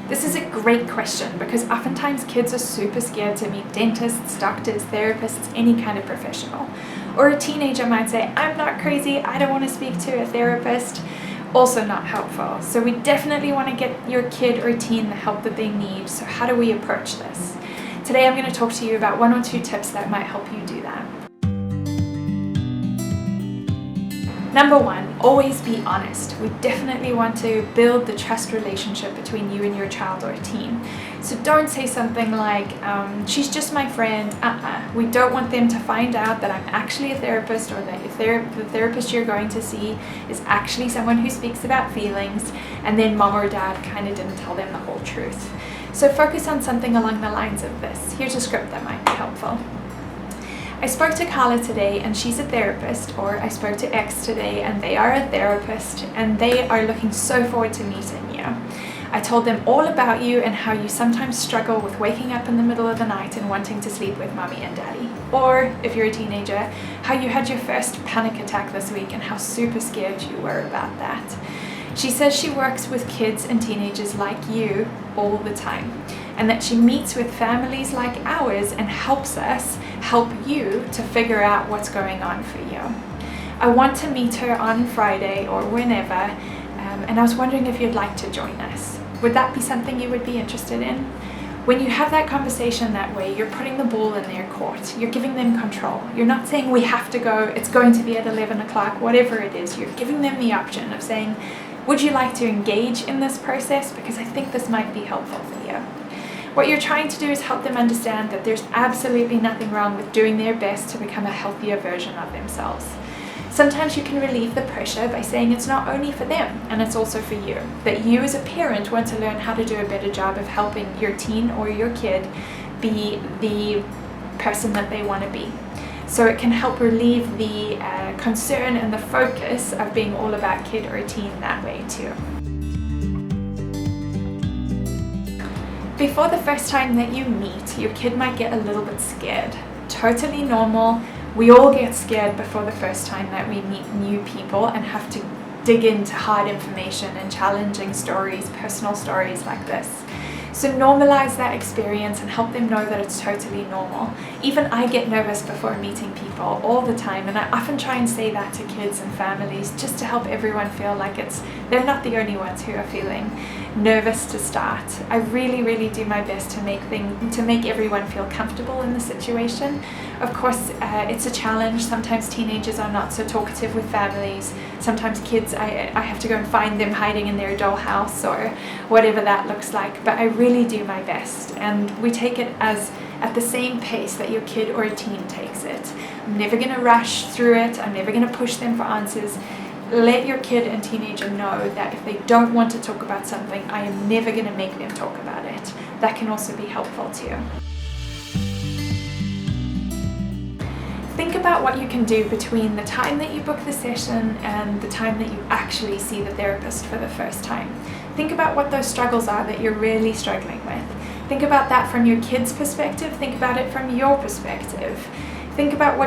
This is a great question because oftentimes kids are super scared to meet dentists, doctors, therapists, any kind of professional. Or a teenager might say, I'm not crazy, I don't want to speak to a therapist. Also not helpful. So we definitely want to get your kid or teen the help that they need. So how do we approach this? Today I'm going to talk to you about 1 or 2 tips that might help you do that. Number 1, always be honest. We definitely want to build the trust relationship between you and your child or teen. So don't say something like, she's just my friend. We don't want them to find out that I'm actually a therapist, or that the therapist you're going to see is actually someone who speaks about feelings, and then mom or dad kind of didn't tell them the whole truth. So focus on something along the lines of this. Here's a script that might be helpful. I spoke to Carla today and she's a therapist, or I spoke to X today and they are a therapist and they are looking so forward to meeting you. I told them all about you and how you sometimes struggle with waking up in the middle of the night and wanting to sleep with mommy and daddy. Or, if you're a teenager, how you had your first panic attack this week and how super scared you were about that. She says she works with kids and teenagers like you all the time, and that she meets with families like ours and helps us help you to figure out what's going on for you. I want to meet her on Friday or whenever, and I was wondering if you'd like to join us. Would that be something you would be interested in? When you have that conversation that way, you're putting the ball in their court. You're giving them control. You're not saying we have to go, it's going to be at 11 o'clock, whatever it is. You're giving them the option of saying, would you like to engage in this process? Because I think this might be helpful for you. What you're trying to do is help them understand that there's absolutely nothing wrong with doing their best to become a healthier version of themselves. Sometimes you can relieve the pressure by saying it's not only for them, and it's also for you. That you as a parent want to learn how to do a better job of helping your teen or your kid be the person that they want to be. So it can help relieve the concern and the focus of being all about kid or teen that way too. Before the first time that you meet, your kid might get a little bit scared. Totally normal. We all get scared before the first time that we meet new people and have to dig into hard information and challenging stories, personal stories like this. So normalize that experience and help them know that it's totally normal. Even I get nervous before meeting people all the time, and I often try and say that to kids and families just to help everyone feel like they're not the only ones who are feeling nervous to start. I really do my best to make everyone feel comfortable in the situation. Of course, it's a challenge. Sometimes teenagers are not so talkative with families. Sometimes kids, I have to go and find them hiding in their dollhouse or whatever that looks like. But I really do my best, and we take it at the same pace that your kid or a teen takes it. I'm never going to rush through it. I'm never going to push them for answers. Let your kid and teenager know that if they don't want to talk about something, I am never going to make them talk about it. That can also be helpful too. Think about what you can do between the time that you book the session and the time that you actually see the therapist for the first time. Think about what those struggles are that you're really struggling with. Think about that from your kid's perspective. Think about it from your perspective. Think about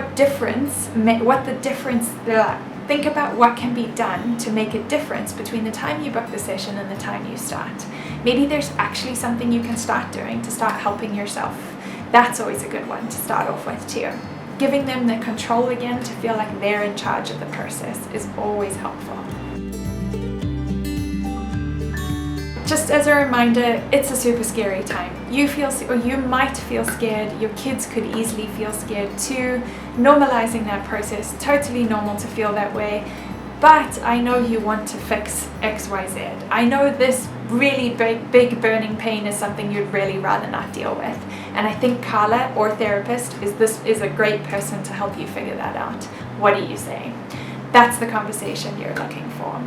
think about what can be done to make a difference between the time you book the session and the time you start. Maybe there's actually something you can start doing to start helping yourself. That's always a good one to start off with too. Giving them the control again to feel like they're in charge of the process is always helpful. Just as a reminder, it's a super scary time. You might feel scared, your kids could easily feel scared too. Normalizing that process, totally normal to feel that way. But I know you want to fix XYZ. I know this really big burning pain is something you'd really rather not deal with. And I think Carla, or therapist, is a great person to help you figure that out. What do you say? That's the conversation you're looking for.